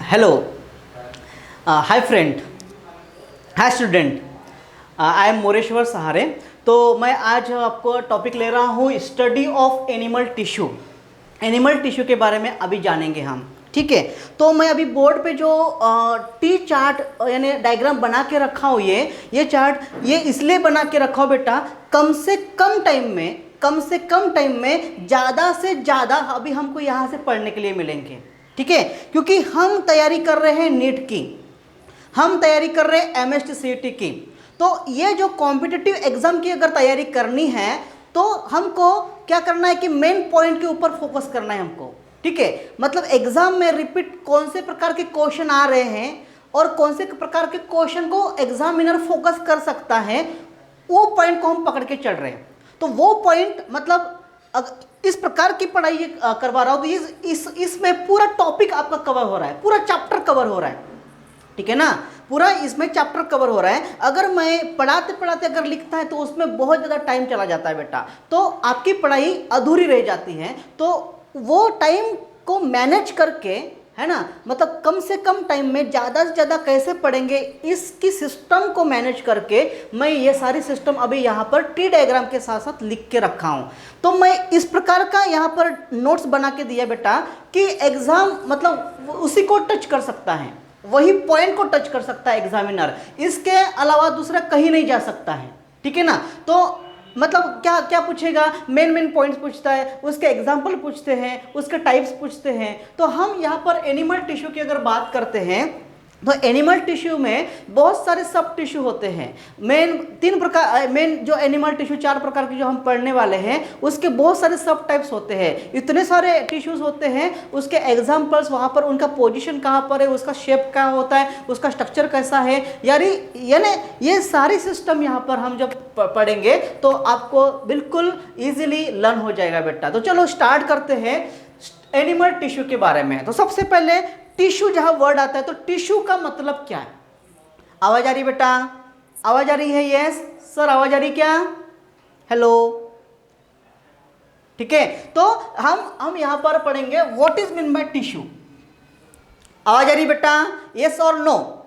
Hello, hi friend, hi student, I am Moreshwar सहारे। तो मैं आज आपको टॉपिक ले रहा हूँ study of animal tissue. Animal tissue के बारे में अभी जानेंगे हम, ठीक है। तो मैं अभी बोर्ड पे जो टी चार्ट यानी डायग्राम बना के रखा हूँ, ये चार्ट ये इसलिए बना के रखा हूँ बेटा, कम से कम टाइम में ज़्यादा से ज़्यादा अभी हमको यहाँ से पढ़ने के लिए मिलेंगे, ठीक है। क्योंकि हम तैयारी कर रहे हैं नीट की, हम तैयारी कर रहे हैं MST-CET की। तो ये जो कॉम्पिटिटिव एग्जाम की अगर तैयारी करनी है तो हमको क्या करना है कि मेन पॉइंट के ऊपर फोकस करना है हमको, ठीक है। मतलब एग्जाम में रिपीट कौन से प्रकार के क्वेश्चन आ रहे हैं और कौन से प्रकार के क्वेश्चन को एग्जामिनर फोकस कर सकता है, वो पॉइंट को हम पकड़ के चल रहे हैं। तो वो पॉइंट मतलब इस प्रकार की पढ़ाई करवा रहा हूँ तो इसमें पूरा टॉपिक आपका कवर हो रहा है, पूरा चैप्टर कवर हो रहा है, ठीक है ना। पूरा इसमें चैप्टर कवर हो रहा है। अगर मैं पढ़ाते पढ़ाते अगर लिखता है तो उसमें बहुत ज़्यादा टाइम चला जाता है बेटा, तो आपकी पढ़ाई अधूरी रह जाती है। तो वो टाइम को मैनेज करके, है ना, मतलब कम से कम टाइम में ज़्यादा से ज़्यादा कैसे पढ़ेंगे, इसकी सिस्टम को मैनेज करके मैं ये सारी सिस्टम अभी यहाँ पर टी डायग्राम के साथ साथ लिख के रखा हूँ। तो मैं इस प्रकार का यहाँ पर नोट्स बना के दिया बेटा कि एग्ज़ाम मतलब उसी को टच कर सकता है, वही पॉइंट को टच कर सकता है एग्जामिनर, इसके अलावा दूसरा कहीं नहीं जा सकता है, ठीक है ना। तो मतलब क्या क्या पूछेगा, मेन पॉइंट्स पूछता है, उसके एग्जाम्पल पूछते हैं, उसके टाइप्स पूछते हैं। तो हम यहाँ पर एनिमल टिश्यू की अगर बात करते हैं तो एनिमल टिश्यू में बहुत सारे सब टिश्यू होते हैं। मेन जो एनिमल टिश्यू 4 प्रकार के जो हम पढ़ने वाले हैं उसके बहुत सारे सब टाइप्स होते हैं, इतने सारे टिश्यूज होते हैं। उसके एग्जाम्पल्स वहाँ पर, उनका पोजीशन कहाँ पर है, उसका शेप क्या होता है, उसका स्ट्रक्चर कैसा है, यानी ये सारी सिस्टम यहाँ पर हम जब पढ़ेंगे तो आपको बिल्कुल ईजिली लर्न हो जाएगा बेटा। तो चलो स्टार्ट करते हैं एनिमल टिश्यू के बारे में। तो सबसे पहले टिश्यू जहां वर्ड आता है तो टिश्यू का मतलब क्या है। आवाज आ रही बेटा, आवाज आ रही है? यस सर, आवाज आ रही क्या? हेलो, ठीक है। तो हम यहां पर पढ़ेंगे what is mean by tissue. आवाज आ रही बेटा? यस और नो?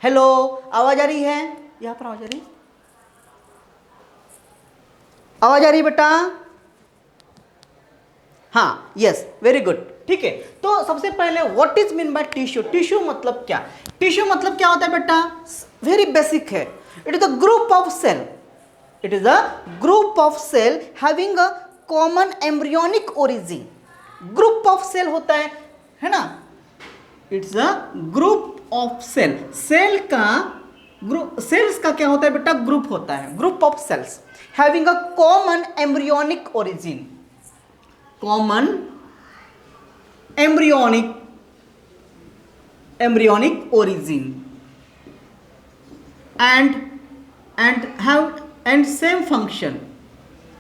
हेलो, आवाज आ रही है? यहां पर आवाज आ रही, आवाज आ रही बेटा? हाँ, यस, वेरी गुड, ठीक है। तो सबसे पहले what is mean by tissue. Tissue मतलब क्या? टिश्यू मतलब क्या होता है बेटा? वेरी बेसिक है। It is a group of cell, it is a group of cell having a common embryonic origin. Group of cell होता है ना। It's a group of cell. Cell का ग्रुप, सेल्स का क्या होता है बेटा? ग्रुप होता है, group of cells having a common embryonic origin, common embryonic origin and same function,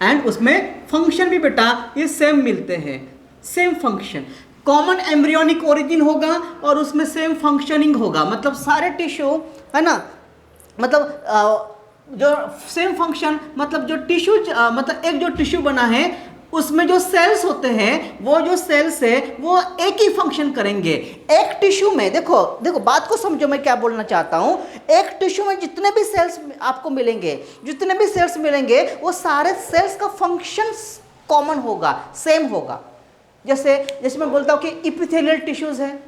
and उसमें फंक्शन भी बेटा ये सेम मिलते हैं, same function. Common embryonic origin होगा और उसमें सेम फंक्शनिंग होगा। मतलब सारे टिश्यू, है ना, मतलब जो सेम फंक्शन, मतलब जो टिश्यू मतलब एक जो टिश्यू बना है उसमें जो सेल्स होते हैं, वो जो सेल्स है वो एक ही फंक्शन करेंगे। एक टिश्यू में देखो बात को समझो मैं क्या बोलना चाहता हूं। एक टिश्यू में जितने भी सेल्स आपको मिलेंगे, जितने भी सेल्स मिलेंगे, वो सारे सेल्स का फंक्शन कॉमन होगा, सेम होगा। जैसे मैं बोलता हूं कि इपिथेलियल टिश्यूज है,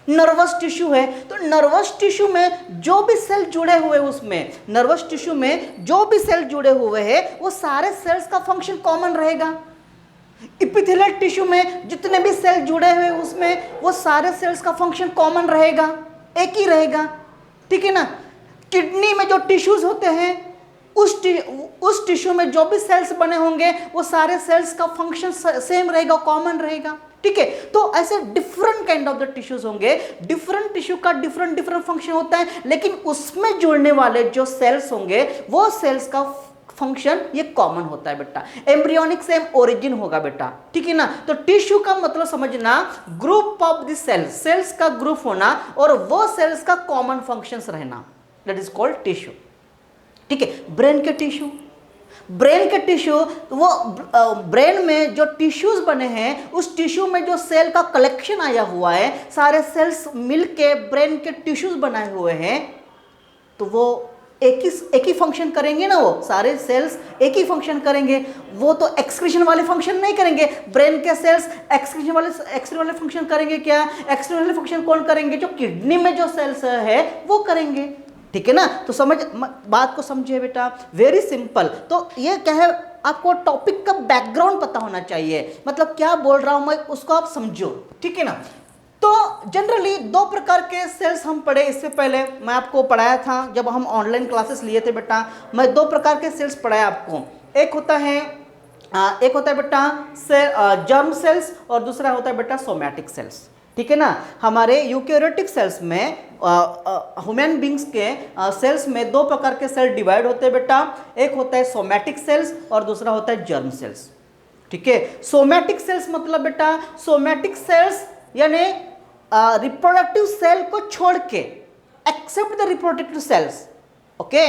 नर्वस टिश्यू है, तो नर्वस टिश्यू में जो भी सेल जुड़े हुए, उसमें नर्वस टिश्यू में जो भी सेल जुड़े हुए हैं वो सारे सेल्स का फंक्शन कॉमन रहेगा। इपिथेलियल टिश्यू में जितने भी सेल जुड़े हुए उसमें वो सारे सेल्स का फंक्शन कॉमन रहेगा, एक ही रहेगा, ठीक है ना। किडनी में जो टिश्यूज होते हैं उस टिश्यू में जो भी सेल्स बने होंगे वो सारे सेल्स का फंक्शन सेम रहेगा, कॉमन रहेगा, ठीक है। तो ऐसे different kind of the tissues होंगे, डिफरेंट टिश्यू का डिफरेंट फंक्शन होता है, लेकिन उसमें जुड़ने वाले जो सेल्स होंगे वो सेल्स का फंक्शन ये कॉमन होता है बेटा। एम्ब्रियोनिक सेम ओरिजिन होगा बेटा, ठीक है ना। तो टिश्यू का मतलब समझना, group of the cells, cells का ग्रुप होना और वो सेल्स का कॉमन फंक्शंस रहना, दैट इज कॉल्ड टिश्यू, ठीक है। ब्रेन के टिश्यू, ब्रेन के टिश्यू, वो ब्रेन में जो टिश्यूज बने हैं उस टिश्यू में जो सेल का कलेक्शन आया हुआ है, सारे सेल्स मिलके ब्रेन के टिश्यूज बनाए हुए हैं, तो वो एक ही फंक्शन करेंगे ना, वो सारे सेल्स एक ही फंक्शन करेंगे, वो तो एक्सक्रीशन वाले फंक्शन नहीं करेंगे। ब्रेन के सेल्स एक्सक्रीशन वाले फंक्शन करेंगे क्या? एक्सक्रीशन वाले फंक्शन कौन करेंगे? जो किडनी में जो सेल्स है वो करेंगे, ठीक है ना। तो बात को समझिए बेटा, वेरी सिंपल। तो ये क्या है, आपको टॉपिक का बैकग्राउंड पता होना चाहिए, मतलब क्या बोल रहा हूं मैं उसको आप समझो, ठीक है ना। तो जनरली दो प्रकार के सेल्स हम पढ़े, इससे पहले मैं आपको पढ़ाया था जब हम ऑनलाइन क्लासेस लिए थे बेटा, मैं दो प्रकार के सेल्स पढ़ाया आपको। एक होता है बेटा जर्म सेल्स और दूसरा होता है बेटा सोमैटिक सेल्स, ठीक है ना। हमारे यूकैरियोटिक सेल्स में ह्यूमन बींग्स के सेल्स में दो प्रकार के सेल डिवाइड होते हैं बेटा, एक होता है सोमैटिक सेल्स और दूसरा होता है जर्म सेल्स, ठीक है। सोमैटिक सेल्स मतलब बेटा, सोमैटिक सेल्स यानी रिप्रोडक्टिव सेल को छोड़ के, except the reproductive cells, okay,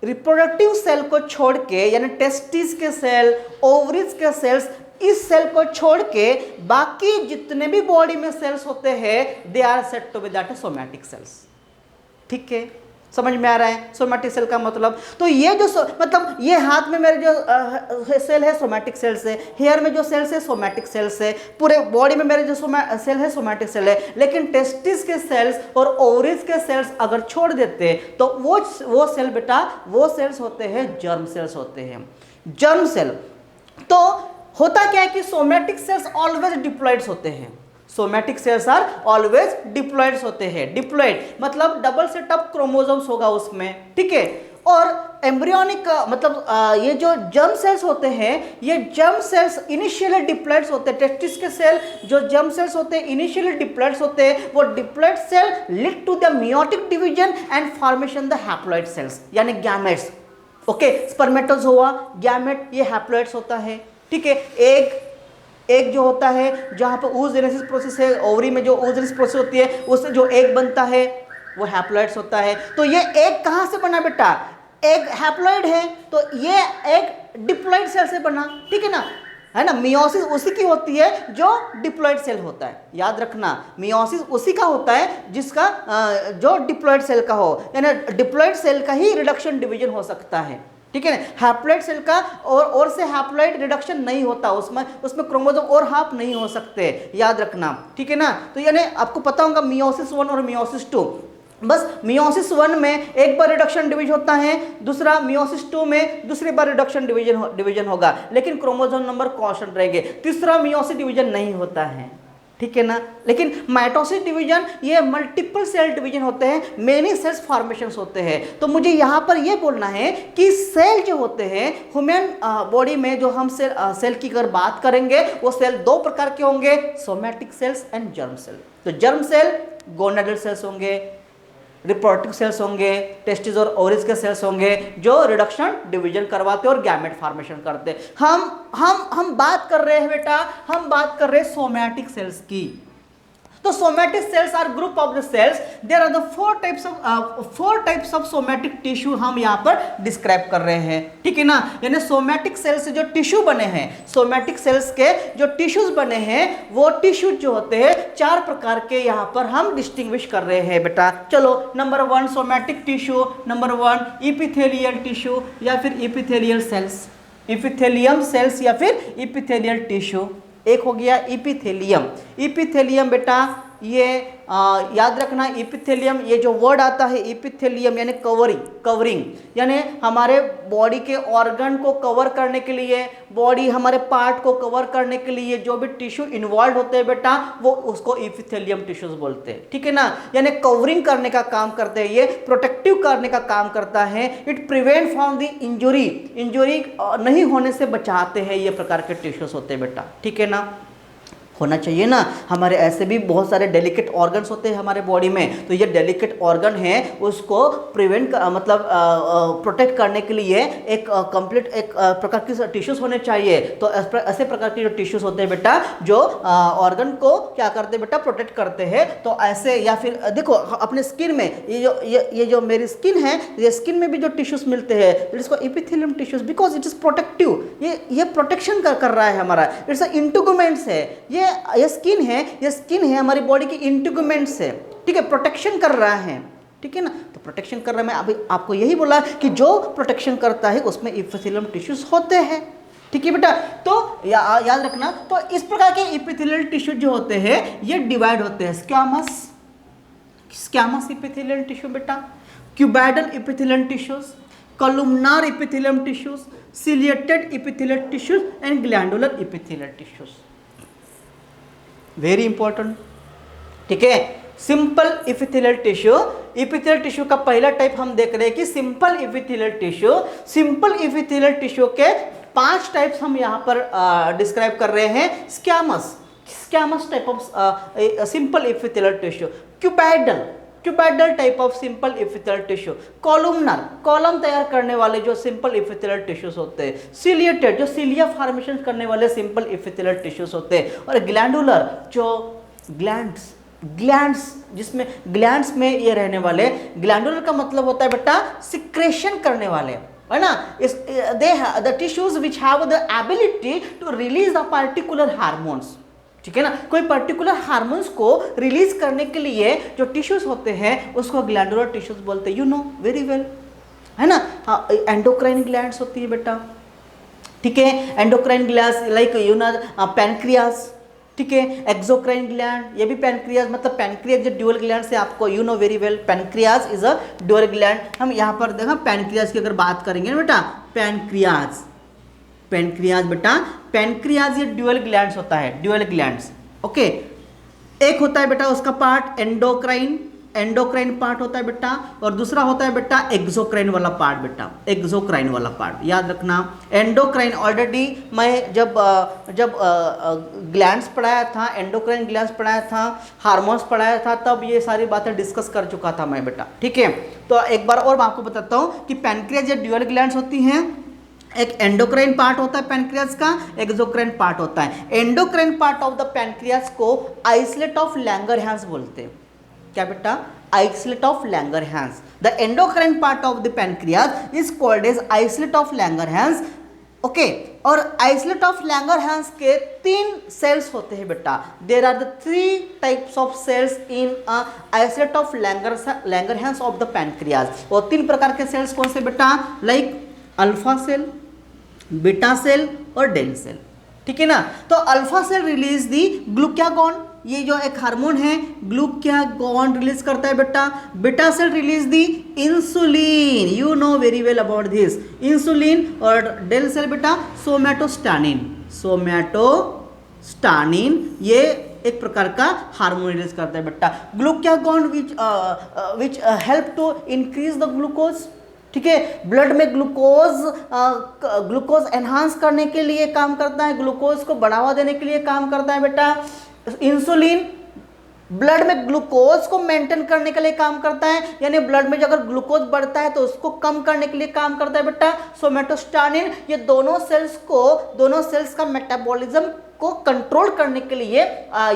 reproductive cell को छोड़ के, यानी टेस्टिस के सेल, ओवरीज के सेल्स, इस सेल को छोड़ के बाकी जितने भी बॉडी में सेल्स होते हैं, they are said to be that somatic cells, ठीक है। समझ में आ रहा है सोमैटिक सेल का मतलब? तो ये जो मतलब ये हाथ में मेरे जो सेल है सोमैटिक सेल्स है, हेयर में जो सेल्स है सोमैटिक सेल्स है, पूरे बॉडी में मेरे जो सेल है सोमैटिक सेल है, लेकिन टेस्टिस के सेल्स और ओवरीज के सेल्स अगर छोड़ देते तो वो सेल बेटा, वो सेल्स होते हैं जर्म सेल्स होते हैं, जर्म सेल। तो होता क्या है कि सोमैटिक सेल्स ऑलवेज डिप्लॉइड्स होते हैं, सोमैटिक सेल्स आर ऑलवेज डिप्लॉइड्स होते हैं। डिप्लॉइड मतलब डबल सेट ऑफ क्रोमोसोम्स होगा उसमें, ठीक है। और एम्ब्रियोनिक मतलब ये जो जर्म सेल्स होते हैं, ये जर्म सेल्स इनिशियली डिप्लॉइड्स होते हैं। टेस्टिस के सेल जो जर्म सेल्स होते हैं इनिशियली डिप्लॉइड्स होते हैं, वो diploid cell lead to the meiotic division and formation the haploid cells, यानी गैमेट्स, ओके। स्पर्मेटोज हुआ, गैमेट ये हैप्लॉइड्स होता है, ठीक है। एग जो होता है, जहाँ पर oogenesis प्रोसेस है, ओवरी में जो oogenesis प्रोसेस होती है उससे जो एग बनता है वो हैप्लॉइड्स होता है। तो ये एग कहाँ से बना बेटा? एग हैप्लॉइड है, तो ये एग डिप्लॉइड सेल से बना, ठीक है ना, है ना। मियोसिस उसी की होती है जो डिप्लॉइड सेल होता है, याद रखना, मियोसिस उसी का होता है जिसका जो डिप्लॉइड सेल का हो, यानी डिप्लॉइड सेल का ही रिडक्शन डिवीजन हो सकता है, ठीक है ना। हैप्लॉइड सेल का और से हैप्लॉइड रिडक्शन नहीं होता, उसमें क्रोमोसोम और हाफ नहीं हो सकते, याद रखना, ठीक है ना। तो यानी आपको पता होगा मियोसिस 1 और मियोसिस 2, बस मियोसिस 1 में एक बार रिडक्शन डिवीजन होता है, दूसरा मियोसिस 2 में दूसरी बार रिडक्शन डिवीजन होगा, लेकिन क्रोमोसोम नंबर कांस्टेंट रहेंगे, तीसरा मियोसिस डिवीजन नहीं होता है, ठीक है ना। लेकिन माइटोसिस डिवीजन ये मल्टीपल सेल डिवीजन होते हैं, मेनी सेल्स फॉर्मेशंस होते हैं। तो मुझे यहाँ पर ये बोलना है कि सेल जो होते हैं ह्यूमन बॉडी में, जो हम सेल की अगर बात करेंगे, वो सेल दो प्रकार के होंगे, somatic cells and germ cell. तो जर्म सेल गोनाडल सेल्स होंगे, रिप्रोडक्टिव सेल्स होंगे, टेस्टिस और ओवरीज के सेल्स होंगे जो रिडक्शन डिवीजन करवाते और गैमेट फॉर्मेशन करते। हम बात कर रहे हैं बेटा, हम बात कर रहे हैं सोमैटिक सेल्स की। तो somatic cells are group of the cells, there are the four types of somatic tissue हम यहाँ पर डिस्क्राइब कर रहे हैं, ठीक है ना। यानी सोमैटिक सेल्स से जो टिश्यू बने हैं, सोमैटिक सेल्स के जो टिश्यूज बने हैं, वो टिश्यू जो होते हैं चार प्रकार के यहाँ पर हम डिस्टिंग्विश कर रहे हैं बेटा। चलो, number 1 somatic tissue, number 1 epithelial tissue या फिर इपिथेलियल सेल्स, इपिथेलियम सेल्स या फिर इपिथेलियल टिश्यू। एक हो गया इपिथेलियम। इपिथेलियम बेटा ये याद रखना, इपिथेलियम ये जो वर्ड आता है इपिथेलियम यानी कवरिंग, यानी हमारे बॉडी के ऑर्गन को कवर करने के लिए, बॉडी हमारे पार्ट को कवर करने के लिए जो भी टिश्यू इन्वॉल्व होते हैं बेटा, वो उसको इपिथेलियम टिश्यूज बोलते हैं, ठीक है ना। यानी कवरिंग करने का काम करते हैं, ये प्रोटेक्टिव करने का काम करता है। It prevent from the injury नहीं होने से बचाते हैं, ये प्रकार के टिश्यूज होते हैं बेटा, ठीक है ना। होना चाहिए ना। हमारे ऐसे भी बहुत सारे डेलिकेट ऑर्गन्स होते हैं हमारे बॉडी में, तो ये डेलिकेट ऑर्गन है उसको प्रिवेंट मतलब प्रोटेक्ट करने के लिए एक कंप्लीट एक प्रकार की टिश्यूज होने चाहिए। तो ऐसे प्रकार के जो टिश्यूज होते हैं बेटा जो ऑर्गन को क्या करते हैं बेटा, प्रोटेक्ट करते हैं। तो ऐसे, या फिर देखो अपने स्किन में ये जो मेरी स्किन है, ये स्किन में भी जो टिश्यूज मिलते हैं इसको epithelium tissues, because it is protective, ये प्रोटेक्शन कर रहा है हमारा, इट्स इंटीग्यूमेंट्स है, ये स्किन है, ये स्किन है हमारी बॉडी की इंटीग्यूमेंट्स है, ठीक है, प्रोटेक्शन कर रहा है, ठीक है ना। तो प्रोटेक्शन कर रहा है, मैं अभी आपको यही बोला कि जो प्रोटेक्शन करता है उसमें एपिथेलियम टिश्यूज होते हैं, ठीक है बेटा। तो याद रखना, तो इस प्रकार के एपिथेलियल टिश्यू जो होते हैं ये डिवाइड होते हैं, स्क्वैमस एपिथेलियल टिश्यू बेटा, cuboidal epithelial tissues, columnar epithelium tissues, ciliated epithelial tissues and glandular epithelial tissues. Very important, ठीक है। Simple epithelial tissue, epithelial tissue का पहला टाइप हम देख रहे हैं कि simple epithelial tissue. Simple epithelial tissue के 5 टाइप्स हम यहाँ पर डिस्क्राइब कर रहे हैं। Squamous type of simple epithelial tissue, cuboidal type of simple epithelial tissue, columnar column तैयार करने वाले जो सिंपल इपिथेलियल टिश्यूज होते हैं, सिलिएटेड जो सिलिया फॉर्मेशन करने वाले सिंपल इपिथेलियल टिश्यूज होते हैं, और ग्लैंडुलर जो ग्लैंड्स जिसमें ग्लैंड्स में ये रहने वाले। ग्लैंडुलर का मतलब होता है बेटा सिक्रेशन करने वाले, है ना। The tissues which have the ability to release the particular hormones, ठीक है ना। कोई पर्टिकुलर हार्मोन्स को रिलीज करने के लिए जो टिश्यूज होते हैं उसको ग्लैंडुलर टिश्यूज बोलते हैं, यू नो वेरी वेल, है ना। हाँ, एंडोक्राइन ग्लैंड्स होती है बेटा, ठीक है। Endocrine glands like you know pancreas, ठीक है। एक्सोक्राइन ग्लैंड, ये भी पैनक्रियाज, मतलब पैनक्रियाज जो ड्यूअल ग्लैंड से आपको you know very well, pancreas is a dual gland. हम यहाँ पर देखा पैनक्रियाज की अगर बात करेंगे ना बेटा, पैनक्रियाज बेटा, पैनक्रियाज ये ड्यूअल ग्लैंड्स होता है, ड्यूअल ग्लैंड्स, ओके। एक होता है बेटा उसका पार्ट एंडोक्राइन पार्ट होता है बेटा, और दूसरा होता है बेटा एक्सोक्राइन वाला पार्ट बेटा, एक्सोक्राइन वाला पार्ट याद रखना। एंडोक्राइन ऑलरेडी मैं जब ग्लैंड्स पढ़ाया था, एंडोक्राइन ग्लैंड्स पढ़ाया था, हार्मोन्स पढ़ाया था, तब ये सारी बातें डिस्कस कर चुका था मैं बेटा, ठीक है। तो एक बार और मैं आपको बताता हूँ कि पैनक्रियाज ये ड्यूअल ग्लैंड्स होती हैं, एक एंडोक्राइन पार्ट होता है पैनक्रियाज का, एक्सोक्राइन पार्ट होता है। Endocrine part of the pancreas को आइसलेट ऑफ लैंगरहैंस बोलते हैं, क्या बेटा, islet of Langerhans. The endocrine part of the pancreas is called as islet of Langerhans, okay. और आइसलेट ऑफ लैंगरहैंस के 3 सेल्स होते हैं बेटा, there are the 3 types of cells in islet of Langerhans of the pancreas. और 3 प्रकार के cells कौन से बेटा, like alpha cell, beta cell और डेल सेल, ठीक है ना। तो alpha cell release the glucagon, ये जो एक हार्मोन है ग्लूकागॉन रिलीज करता है बेटा। Beta cell release the insulin, you know very well about this, insulin. और डेल सेल बेटा सोमैटोस्टानिन, ये एक प्रकार का हार्मोन रिलीज करता है बेटा। Glucagon which help to increase the glucose, ठीक है। ब्लड में ग्लूकोज एनहांस करने के लिए काम करता है, ग्लूकोज को बढ़ावा देने के लिए काम करता है बेटा। इंसुलिन ब्लड में ग्लूकोज को मेंटेन करने के लिए काम करता है, यानी ब्लड में जो अगर ग्लूकोज बढ़ता है तो उसको कम करने के लिए काम करता है बेटा। सोमैटोस्टानिन ये दोनों सेल्स का मेटाबॉलिज्म को कंट्रोल करने के लिए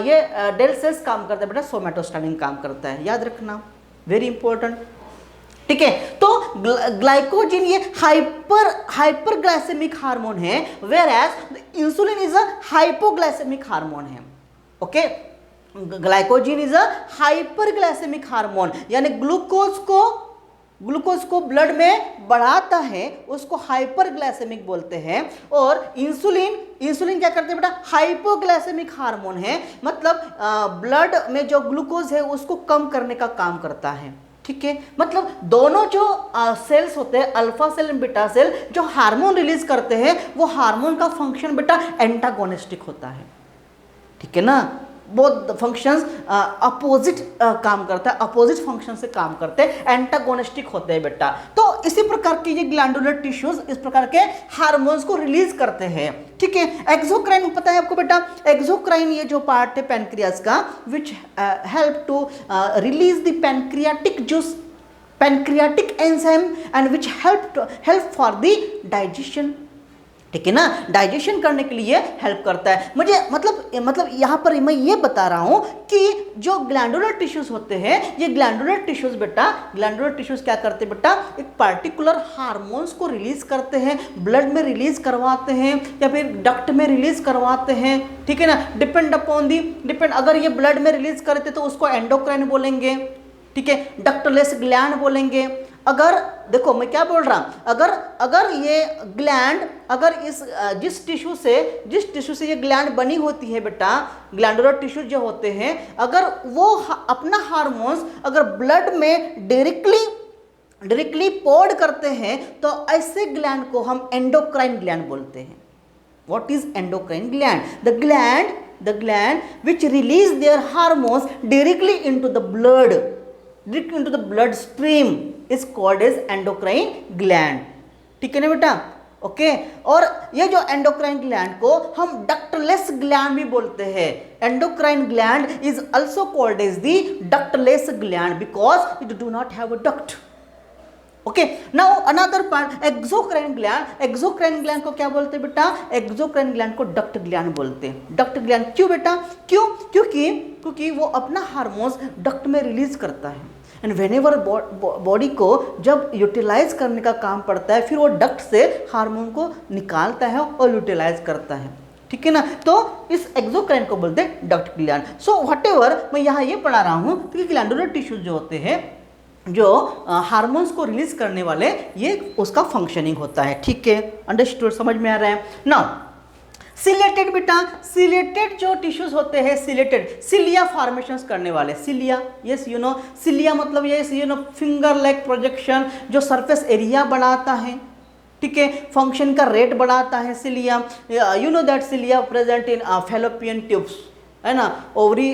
ये डेल सेल्स काम करता है बेटा, सोमैटोस्टानिन काम करता है, याद रखना, वेरी इंपॉर्टेंट, ठीक है। तो ग्लाइकोजिन ये हाइपरग्लाइसेमिक हार्मोन है, whereas insulin is a hypoglycaemic hormone है, okay. Glycogen is a hyperglycaemic hormone, यानी ग्लूकोज को ब्लड में बढ़ाता है, उसको हाइपरग्लाइसेमिक बोलते हैं। और इंसुलिन क्या करते हैं बेटा, हाइपोग्लाइसेमिक हार्मोन है, मतलब ब्लड में जो ग्लूकोज है उसको कम करने का काम करता है, ठीक है। मतलब दोनों जो सेल्स होते हैं alpha cell and beta cell जो हार्मोन रिलीज करते हैं वो हार्मोन का फंक्शन बेटा एंटागोनिस्टिक होता है, ठीक है ना। बोथ फंक्शंस अपोजिट काम करता है, अपोजिट फंक्शन से काम करते हैं, एंटागोनिस्टिक होते हैं बेटा। तो इसी प्रकार के ये ग्लैंडुलर टिश्यूज इस प्रकार के हार्मोन्स को रिलीज करते हैं, ठीक है। एक्सोक्राइन पता है आपको बेटा, एक्सोक्राइन ये जो पार्ट है पैनक्रियाज का which help to release the pancreatic juice, pancreatic enzyme and which help for the digestion, ठीक है ना, डाइजेशन करने के लिए हेल्प करता है। मुझे मतलब यहाँ पर मैं ये बता रहा हूँ कि जो ग्लैंडुलर टिश्यूज होते हैं, ये ग्लैंडुलर टिश्यूज बेटा, ग्लैंडुलर टिश्यूज क्या करते हैं बेटा, एक पार्टिकुलर हार्मोन्स को रिलीज करते हैं, ब्लड में रिलीज करवाते हैं या फिर डक्ट में रिलीज करवाते हैं, ठीक है ना, डिपेंड अपॉन डिपेंड, अगर ये ब्लड में रिलीज करते तो उसको एंडोक्राइन बोलेंगे, ठीक है, डक्टलेस ग्लैंड बोलेंगे। अगर देखो मैं क्या बोल रहा हूं, अगर ये ग्लैंड, अगर जिस टिश्यू से ये ग्लैंड बनी होती है बेटा, ग्लैंडुलर टिश्यू जो होते हैं, अगर वो अपना हार्मोन्स अगर ब्लड में डायरेक्टली पोर्ड करते हैं तो ऐसे ग्लैंड को हम एंडोक्राइन ग्लैंड बोलते हैं। What is endocrine gland? The gland which release their hormones directly into the blood stream is called as endocrine gland, ठीक है ना बेटा, ओके। और ये जो एंडोक्राइन ग्लैंड को हम डक्टलेस ग्लैंड भी बोलते हैं। Endocrine gland is also called as the ductless gland because it do not have a duct, okay. Now another part exocrine gland, exocrine gland को क्या बोलते हैं बेटा, एक्सोक्राइन ग्लैंड को डक्ट ग्लैंड बोलते हैं। डक्ट ग्लैंड क्यों बेटा, क्योंकि वो अपना हार्मोन्स डक्ट में रिलीज करता है एंड व्हेनेवर बॉडी को जब यूटिलाइज करने का काम पड़ता है फिर वो डक्ट से हार्मोन को निकालता है और यूटिलाइज करता है, ठीक है ना। तो इस एक्सोक्राइन को बोलते हैं डक्ट ग्लैंड। सो व्हाटएवर मैं यहाँ ये पढ़ा रहा हूँ कि ग्लैंडुलर टिश्यूज जो होते हैं, जो हार्मोन्स को रिलीज करने वाले, ये उसका फंक्शनिंग होता है, ठीक है, अंडरस्टूड, समझ में आ रहा है। नाउ सिलेटेड बेटा, सिलेटेड जो टिश्यूज होते हैं, सिलेटेड सिलिया फॉर्मेशंस करने वाले, cilia, yes you know, cilia मतलब ये you know finger like projection जो सरफेस एरिया बढ़ाता है, ठीक है, फंक्शन का रेट बढ़ाता है cilia. You know that cilia present in fallopian tubes, है ना, ओवरी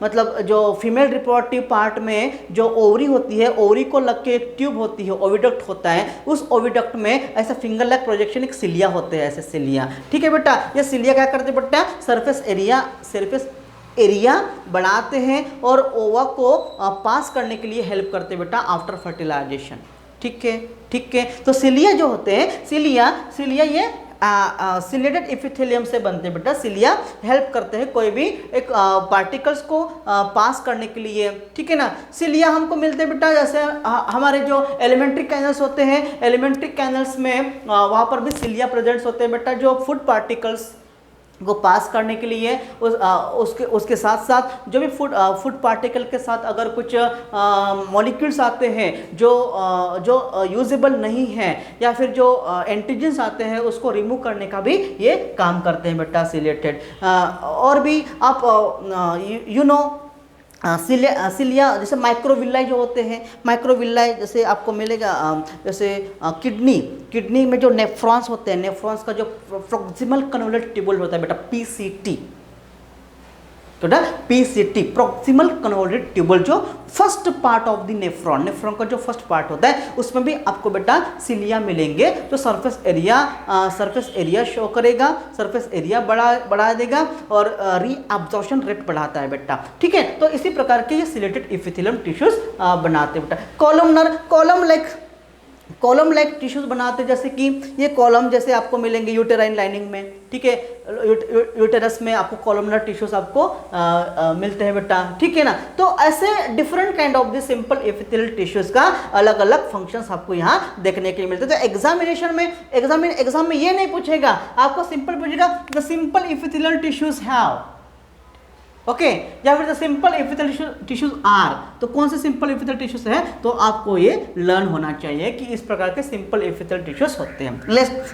मतलब जो फीमेल रिप्रोडक्टिव पार्ट में जो ओवरी होती है, ओवरी को लग के एक ट्यूब होती है, ओविडक्ट होता है, उस ओविडक्ट में ऐसा फिंगर लाइक प्रोजेक्शन एक सिलिया होते हैं, ऐसे सिलिया, ठीक है बेटा। ये सिलिया क्या करते हैं बेटा, सरफेस एरिया बढ़ाते हैं और ओवा को पास करने के लिए हेल्प करते हैं बेटा आफ्टर फर्टिलाइजेशन, ठीक है। तो सिलिया जो होते हैं, सिलिया ये सिलेटेड एपिथेलियम से बनते हैं बेटा। सिलिया हेल्प करते हैं कोई भी एक पार्टिकल्स को पास करने के लिए, ठीक है ना। सिलिया हमको मिलते हैं बेटा जैसे हमारे जो एलिमेंट्री कैनल्स होते हैं, एलिमेंट्री कैनल्स में वहाँ पर भी सिलिया प्रेजेंट्स होते हैं बेटा, जो फूड पार्टिकल्स को पास करने के लिए उसके साथ साथ जो भी फूड पार्टिकल के साथ अगर कुछ मॉलिक्यूल्स आते हैं जो यूजेबल नहीं है या फिर जो एंटीजेंस आते हैं उसको रिमूव करने का भी ये काम करते हैं बेटा सिलेटेड। और भी आप यू नो सिलिया जैसे माइक्रोविल्लाई जो होते हैं, माइक्रोविल्लाई जैसे आपको मिलेगा जैसे किडनी में जो नेफ्रॉन्स होते हैं, नेफ्रॉन्स का जो प्रॉक्सिमल कन्वोल्यूटेड ट्यूबुल होता है बेटा पीसीटी, तो पीसीटी प्रॉक्सिमल कन्वोल्यूटेड ट्यूबुल जो first part of the nephron का जो फर्स्ट पार्ट होता है उसमें भी आपको बेटा सिलिया मिलेंगे, जो सरफेस एरिया शो करेगा, सरफेस एरिया बढ़ा देगा और रीअब्जॉर्प्शन रेट बढ़ाता है बेटा, ठीक है। तो इसी प्रकार के ये सिलेटेड एपिथेलियम टिश्यूज बनाते हैं बेटा। कॉलम लाइक टिश्यूज बनाते हैं, जैसे कि ये कॉलम जैसे आपको मिलेंगे यूटेराइन लाइनिंग में, ठीक है, यूटेरस में आपको कॉलमनर टिश्यूज आपको मिलते हैं बेटा, ठीक है ना। तो ऐसे different kind of the simple epithelial tissues का अलग अलग फंक्शंस आपको यहाँ देखने के लिए मिलते हैं। तो एग्जाम में ये नहीं पूछेगा, आपको सिंपल पूछेगा the simple epithelial tissues have, okay, या फिर the simple epithelial tissues are, तो कौन से सिंपल एपिथेलियल टिश्यूज है, तो आपको ये लर्न होना चाहिए कि इस प्रकार के सिंपल एपिथेलियल टिश्यूज होते हैं।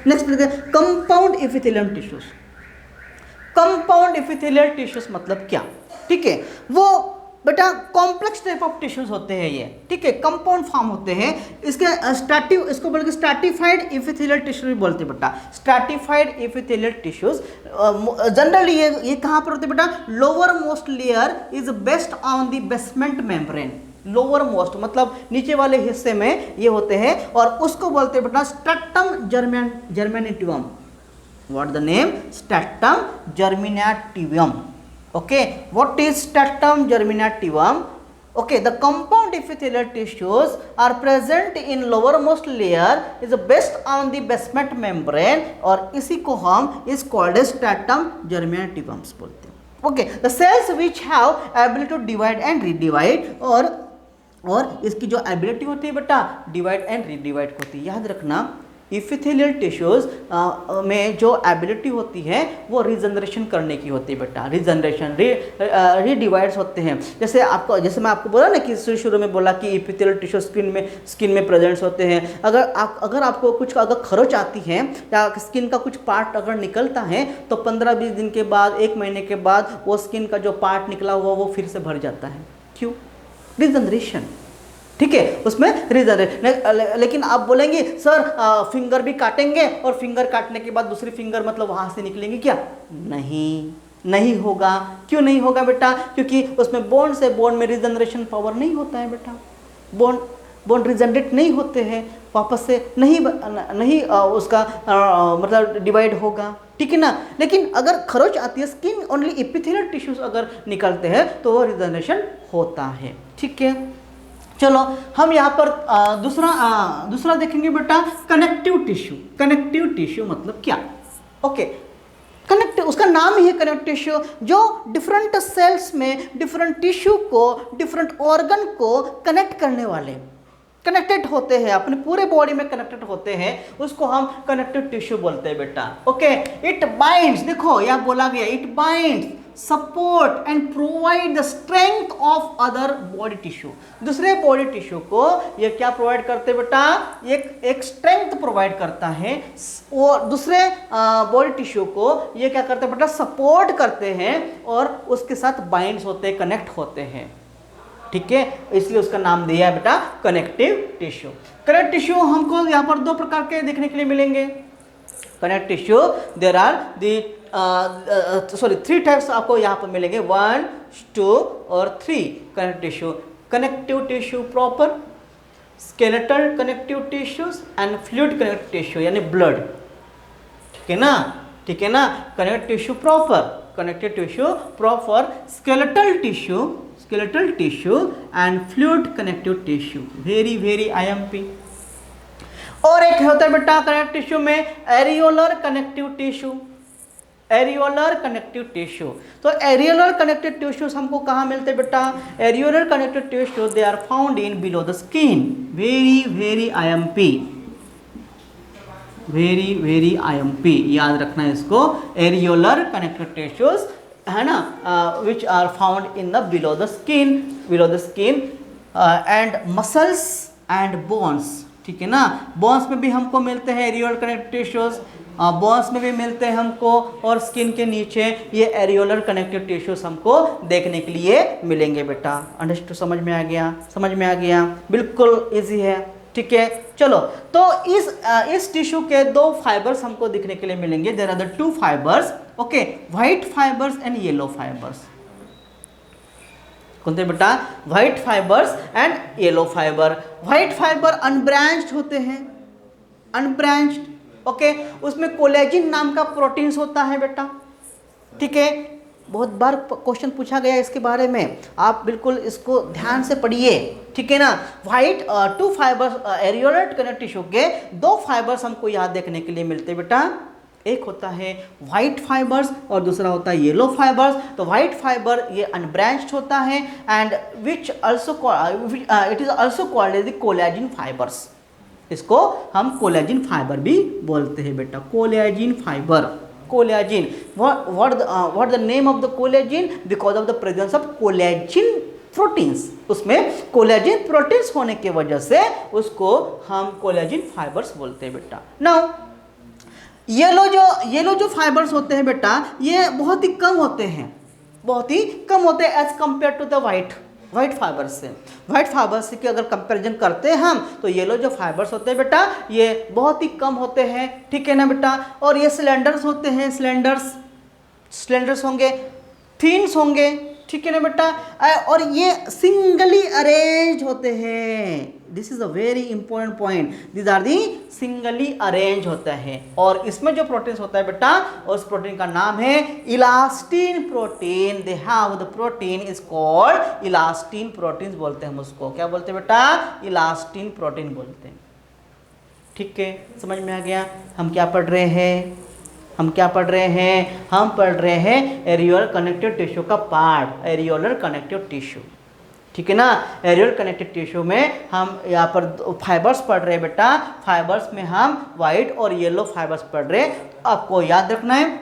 Next compound epithelial tissues. Compound epithelial tissues मतलब क्या, ठीक है, वो बेटा कॉम्प्लेक्स टाइप ऑफ टिश्यूज होते हैं ये, ठीक है, कंपाउंड फॉर्म होते हैं। इसको बोल के स्ट्रैटिफाइड एपिथेलियल टिश्यूज भी बोलते हैं बेटा, स्ट्रैटिफाइड एपिथेलियल टिश्यूज। जनरली ये कहाँ पर होते हैं बेटा, lower most layer is based on the basement membrane, lower most मतलब नीचे वाले हिस्से में ये होते हैं, और उसको बोलते हैं बेटा stratum germinativum. What the name? Stratum germinativum. Okay, what is stratum germinativum? Okay, the compound epithelial tissues are present in lowermost layer is based on the basement membrane, और इसी को हम is called as stratum germinativum बोलते हैं। Okay, the cells which have ability to divide and redivide, और इसकी जो ability होती है बेटा डिवाइड एंड रीडिवाइड होती है। याद रखना इपिथेलियल टिश्यूज में जो एबिलिटी होती है वो रीजनरेशन करने की होती है बेटा, रीजनरेशन रीडिवाइड्स होते हैं। जैसे मैं आपको बोला ना कि शुरू में बोला कि इपिथेलियल टिश्यू स्किन में प्रेजेंट्स होते हैं। अगर आपको कुछ अगर खरोच आती है या स्किन का कुछ पार्ट अगर निकलता है तो 15-20 दिन के बाद, 1 महीने के बाद वो स्किन का जो पार्ट निकला हुआ वो फिर से भर जाता है। क्यों? रीजनरेशन। ठीक है, उसमें रीजन। लेकिन आप बोलेंगे सर फिंगर भी काटेंगे और फिंगर काटने के बाद दूसरी फिंगर मतलब वहां से निकलेंगे क्या? नहीं होगा। क्यों नहीं होगा बेटा? क्योंकि उसमें बोन से बोन में रीजनरेशन पावर नहीं होता है बेटा। बोन रीजनरेट नहीं होते हैं, वापस से नहीं उसका मतलब डिवाइड होगा। ठीक है ना। लेकिन अगर खरोच आती है, स्किन ओनली एपिथेलियल टिश्यूज अगर निकलते हैं तो वो रीजनरेशन होता है। ठीक है, चलो हम यहाँ पर दूसरा देखेंगे बेटा कनेक्टिव टिश्यू। कनेक्टिव टिश्यू मतलब क्या? ओके, कनेक्टिव उसका नाम ही है कनेक्टिव टिश्यू, जो डिफरेंट सेल्स में डिफरेंट टिश्यू को, डिफरेंट ऑर्गन को कनेक्ट करने वाले, कनेक्टेड होते हैं, अपने पूरे बॉडी में कनेक्टेड होते हैं, उसको हम कनेक्टिव टिश्यू बोलते हैं बेटा। ओके, इट बाइंड्स, देखो यहाँ बोला गया it binds, support and provide the strength of other body tissue. दूसरे बॉडी टिश्यू को ये क्या प्रोवाइड करते हैं बेटा? एक स्ट्रेंथ प्रोवाइड करता है, और दूसरे बॉडी टिश्यू को ये क्या करते हैं बेटा? सपोर्ट करते हैं और उसके साथ बाइंड्स होते हैं, कनेक्ट होते हैं। ठीक है, इसलिए उसका नाम दिया है बेटा कनेक्टिव टिश्यू। कनेक्टिव टिश्यू हमको यहाँ पर 2 प्रकार के देखने के लिए मिलेंगे। Connective tissue there are the 3 types आपको यहाँ पर मिलेंगे, 1, 2 और 3 connective tissue. Connective tissue proper, skeletal connective tissues and fluid connective tissue यानी ब्लड। ठीक है ना, ठीक है ना। Connective tissue proper, connective tissue proper, skeletal tissue and fluid connective tissue. Very IMP। और एक होता है बेटा कनेक्टिव टिश्यू में areolar connective tissue. Areolar connective tissue, तो एरियोलर कनेक्टिव टिश्यूज हमको कहाँ मिलते हैं बेटा? Areolar connective tissue they are found in below the skin. Very IMP, very IMP, याद रखना इसको। एरियोलर कनेक्टिव टिश्यूज है ना, which are found in the below the skin and muscles and bones. ठीक है ना, बोन्स में भी हमको मिलते हैं एरियोलर कनेक्टिव टिश्यूज, बोन्स में भी मिलते हैं हमको, और स्किन के नीचे ये एरियोलर कनेक्टिव टिश्यूज हमको देखने के लिए मिलेंगे बेटा। अंडरस्टूड? समझ में आ गया? बिल्कुल इजी है। ठीक है, चलो तो इस टिश्यू के 2 फाइबर्स हमको दिखने के लिए मिलेंगे। There are the 2 fibres, okay, white fibres and yellow fibres. कौन थे बेटा? White fibres and yellow fibre. White fibre unbranched होते हैं, अनब्रांच्ड। ओके, उसमें कोलेजिन नाम का प्रोटीन्स होता है बेटा। ठीक है, बहुत बार क्वेश्चन पूछा गया इसके बारे में, आप बिल्कुल इसको ध्यान से पढ़िए। ठीक है ना। White 2 fibres, areolar connective tissue के 2 फाइबर्स हमको यहाँ देखने के लिए मिलते हैं बेटा। एक होता है व्हाइट फाइबर्स और दूसरा होता है येलो फाइबर्स। तो व्हाइट फाइबर ये अनब्रांच्ड होता है and which also it is also called as the collagen fibres. इसको हम कोलेजिन फाइबर भी बोलते हैं बेटा, collagen fibre. Collagen, what the name of the collagen? Because of the presence of collagen proteins. उसमें कोलेजिन प्रोटीन्स होने की वजह से उसको हम कोलेजिन फाइबर्स बोलते हैं बेटा। नाउ येलो जो फाइबर्स होते हैं बेटा, ये बहुत ही कम होते हैं as compare to the white fibres से। व्हाइट फाइबर्स की अगर कंपैरिजन करते हैं हम, तो येलो जो फाइबर्स होते हैं बेटा ये बहुत ही कम होते हैं। ठीक है ना बेटा। और ये सिलेंडर्स होते हैं, सिलेंडर्स होंगे, थिन्स होंगे। ठीक है ना बेटा। और ये सिंगली अरेंज होते हैं, this is a very important point, this are the singly arrange होता है। और इसमें जो प्रोटीन होता है बेटा, उस प्रोटीन का नाम है elastin protein. They have the protein is called elastin protein बोलते हैं हम उसको। क्या बोलते हैं बेटा? इलास्टिन प्रोटीन बोलते हैं। ठीक है, समझ में आ गया? हम क्या पढ़ रहे हैं? हम क्या पढ़ रहे हैं? हम पढ़ रहे हैं एरियोलर कनेक्टिव टिश्यू का पार्ट, एरियोलर कनेक्टिव टिश्यू। ठीक है ना। एरियोलर कनेक्टिव टिश्यू में हम यहाँ पर फाइबर्स पढ़ रहे हैं बेटा। फाइबर्स में हम वाइट और येलो फाइबर्स पढ़ रहे हैं। आपको याद रखना है,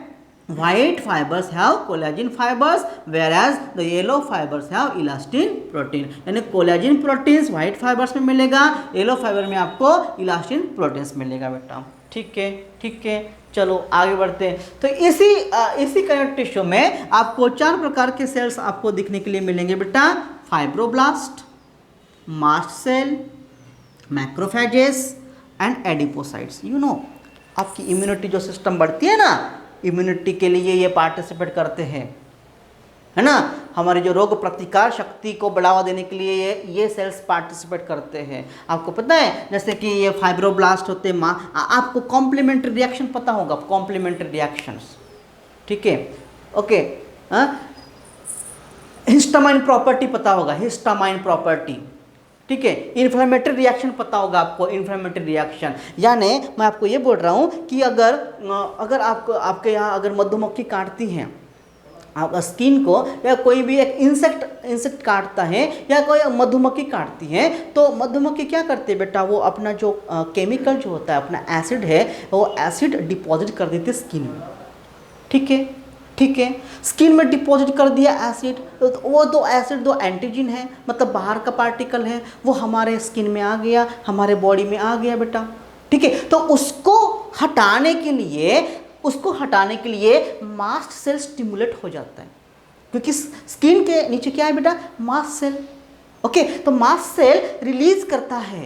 white fibers have collagen fibers whereas the yellow fibers have elastin protein। यानी कोलेजन प्रोटीन्स व्हाइट फाइबर्स में मिलेगा, येलो फाइबर में आपको इलास्टिन प्रोटीन्स मिलेगा बेटा। ठीक है, ठीक है, चलो आगे बढ़ते हैं। तो इसी कनेक्टिव टिश्यू में आपको 4 प्रकार के सेल्स आपको दिखने के लिए मिलेंगे बेटा। Fibroblast, mast cell, macrophages and adipocytes. You know, आपकी इम्यूनिटी जो सिस्टम बढ़ती है ना, इम्यूनिटी के लिए ये पार्टिसिपेट करते हैं, है ना। हमारी जो रोग प्रतिकार शक्ति को बढ़ावा देने के लिए ये सेल्स पार्टिसिपेट करते हैं। आपको पता है, जैसे कि ये फाइब्रोब्लास्ट होते हैं, आपको कॉम्प्लीमेंट्री रिएक्शन पता होगा, कॉम्प्लीमेंट्री रिएक्शंस। ठीक है, ओके। हिस्टामाइन प्रॉपर्टी पता होगा, हिस्टामाइन प्रॉपर्टी। ठीक है, इन्फ्लेमेटरी रिएक्शन पता होगा आपको, इन्फ्लेमेटरी रिएक्शन। यानी मैं आपको ये बोल रहा हूँ कि अगर आपके यहाँ अगर मधुमक्खी काटती हैं आप स्किन को, या कोई भी एक इंसेक्ट काटता है, या कोई मधुमक्खी काटती है, तो मधुमक्खी क्या करती है बेटा? वो अपना जो केमिकल जो होता है, अपना एसिड है, वो एसिड डिपॉजिट कर देती है स्किन में। ठीक है, ठीक है, स्किन में डिपॉजिट कर दिया एसिड, तो वो तो एसिड दो एंटीजन है, मतलब बाहर का पार्टिकल है, वो हमारे स्किन में आ गया, हमारे बॉडी में आ गया बेटा। ठीक है, तो उसको हटाने के लिए मास्ट सेल स्टिमुलेट हो जाता है, क्योंकि स्किन के नीचे क्या है बेटा? Mast cell. ओके, तो मास्ट सेल रिलीज करता है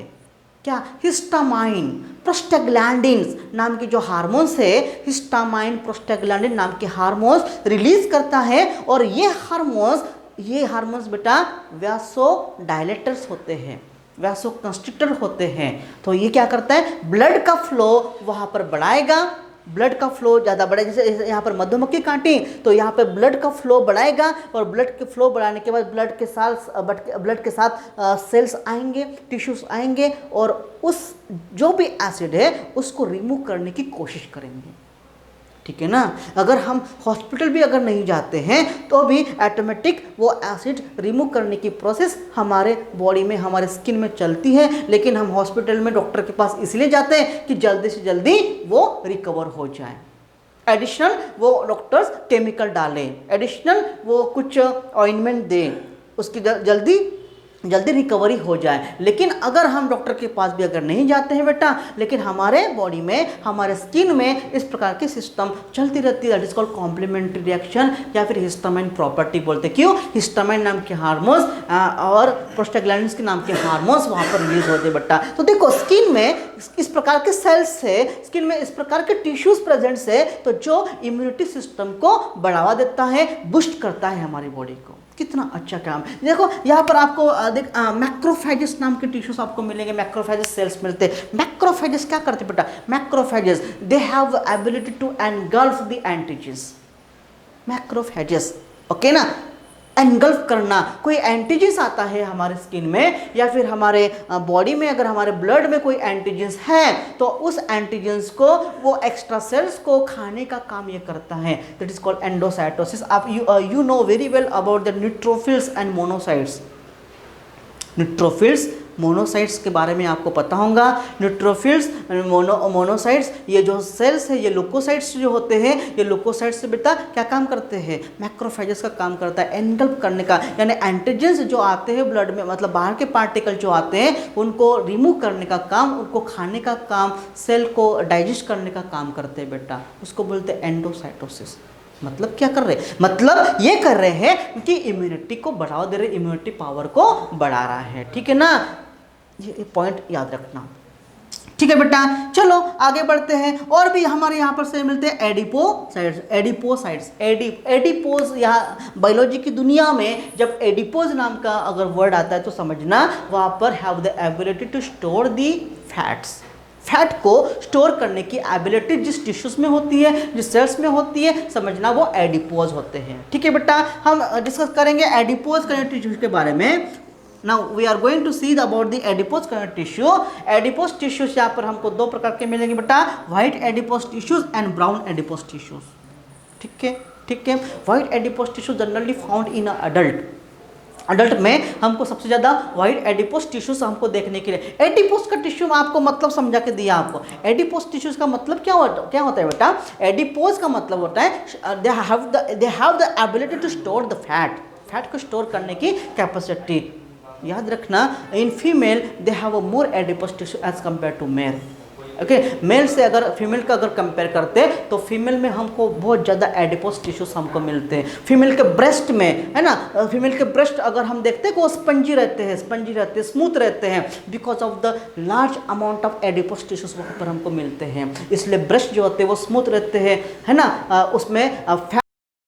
क्या? हिस्टामाइन, प्रोस्टाग्लैंडिन्स नाम के जो हार्मोन्स है, हिस्टामाइन प्रोस्टाग्लैंडिन नाम के हार्मोन्स रिलीज करता है। और ये हार्मोन्स बेटा वैसो डायलेटर्स होते हैं, वैसो कंस्ट्रिक्टर होते हैं। तो ये क्या करता है? ब्लड का फ्लो वहाँ पर बढ़ाएगा, ब्लड का फ्लो ज़्यादा बढ़ेगा। जैसे यहाँ पर मधुमक्खी काटी तो यहाँ पर ब्लड का फ्लो बढ़ाएगा, और ब्लड के फ्लो बढ़ाने के बाद ब्लड के साथ सेल्स आएंगे, टिश्यूज आएंगे, और उस जो भी एसिड है उसको रिमूव करने की कोशिश करेंगे। ठीक है ना। अगर हम हॉस्पिटल भी अगर नहीं जाते हैं तो भी ऑटोमेटिक वो एसिड रिमूव करने की प्रोसेस हमारे बॉडी में, हमारे स्किन में चलती है। लेकिन हम हॉस्पिटल में डॉक्टर के पास इसलिए जाते हैं कि जल्दी से जल्दी वो रिकवर हो जाए। एडिशनल वो डॉक्टर्स केमिकल डालें, एडिशनल वो कुछ ऑइंटमेंट दें, उसकी जल्दी रिकवरी हो जाए। लेकिन अगर हम डॉक्टर के पास भी अगर नहीं जाते हैं बेटा, लेकिन हमारे बॉडी में, हमारे स्किन में इस प्रकार की सिस्टम चलती रहती है, that is called complementary reaction, या फिर हिस्टामाइन प्रॉपर्टी बोलते हैं। क्यों? हिस्टामाइन नाम के हार्मोन्स और प्रोस्टाग्लैंडिन्स के नाम के हार्मोन्स वहाँ पर रिलीज होते हैं बेटा। तो देखो, स्किन में इस प्रकार के सेल्स है, स्किन में इस प्रकार के टिश्यूज प्रेजेंट है, तो जो इम्यूनिटी सिस्टम को बढ़ावा देता है, बूस्ट करता है हमारी बॉडी को। कितना अच्छा काम। देखो यहाँ पर आपको मैक्रोफेजेस नाम के टिश्यूज आपको मिलेंगे, मैक्रोफेजेस सेल्स मिलते हैं। मैक्रोफेजेस क्या करते हैं बेटा? Macrophages they have ability to engulf the antigens. Macrophages, okay ना, एनगल्फ करना। कोई एंटीजेंस आता है हमारे स्किन में या फिर हमारे बॉडी में, अगर हमारे ब्लड में कोई एंटीजेंस है तो उस एंटीजेंस को, वो एक्स्ट्रा सेल्स को खाने का काम ये करता है। That is called endocytosis. आप you know very well about the neutrophils and monocytes. Neutrophils, monocytes के बारे में आपको पता होगा। न्यूट्रोफिल्स, मोनोसाइट्स, ये जो सेल्स है, ये लुकोसाइट्स जो होते हैं, ये लुकोसाइट्स से बेटा क्या काम करते हैं? मैक्रोफेजेस का काम करता है एनगल्फ करने का। यानी एंटीजेंस जो आते हैं ब्लड में, मतलब बाहर के पार्टिकल जो आते हैं, उनको रिमूव करने का काम, उनको खाने का काम, सेल को डाइजेस्ट करने का काम करते हैं बेटा। उसको बोलते हैं एंडोसाइटोसिस। मतलब क्या कर रहे हैं? मतलब ये कर रहे हैं कि इम्यूनिटी को बढ़ावा दे रहे, इम्यूनिटी पावर को बढ़ा रहा है। ठीक है ना, ये पॉइंट याद रखना। ठीक है बेटा, चलो आगे बढ़ते हैं। और भी हमारे यहाँ पर से मिलते हैं एडिपोसाइड्स। एडिपोसाइड्स एडिपोज, यहाँ बायोलॉजी की दुनिया में जब एडिपोज नाम का अगर वर्ड आता है तो समझना वहाँ पर have the ability to store the fats. Fat को स्टोर करने की एबिलिटी जिस टिश्यूज में होती है, जिस सेल्स में होती है, समझना वो एडिपोज होते हैं। ठीक है बेटा, हम डिस्कस करेंगे एडिपोज कनेक्टिव टिश्यूज के बारे में। Now we are going to see about the adipose connective tissue. Adipose tissues यहाँ पर हमको दो प्रकार के मिलेंगे बेटा, white adipose tissues and brown adipose tissues. ठीक है, ठीक है। White adipose tissue generally found in adult. Adult में हमको सबसे ज़्यादा वाइट एडिपोस टिश्यूज हमको देखने के लिए। एडिपोस का टिश्यू मैं आपको मतलब समझा के दिया आपको। एडिपोस टिश्यूज का मतलब क्या होता है बेटा? एडिपोस का मतलब होता है they have the ability to store the fat. Fat को स्टोर करने की कैपेसिटी। याद रखना, in female they have a more adipose tissue as compare to male. Okay, male से अगर फीमेल का अगर कंपेयर करते हैं तो फीमेल में हमको बहुत ज़्यादा एडिपोस टिश्यूज हमको मिलते हैं। फीमेल के ब्रेस्ट में, है ना, फीमेल के ब्रेस्ट अगर हम देखते हैं कि वो स्पंजी रहते हैं, स्मूथ रहते हैं, because of the large amount of adipose tissues वहाँ पर हमको मिलते हैं। इसलिए ब्रेस्ट जो होते हैं वो स्मूथ रहते हैं, है ना, उसमें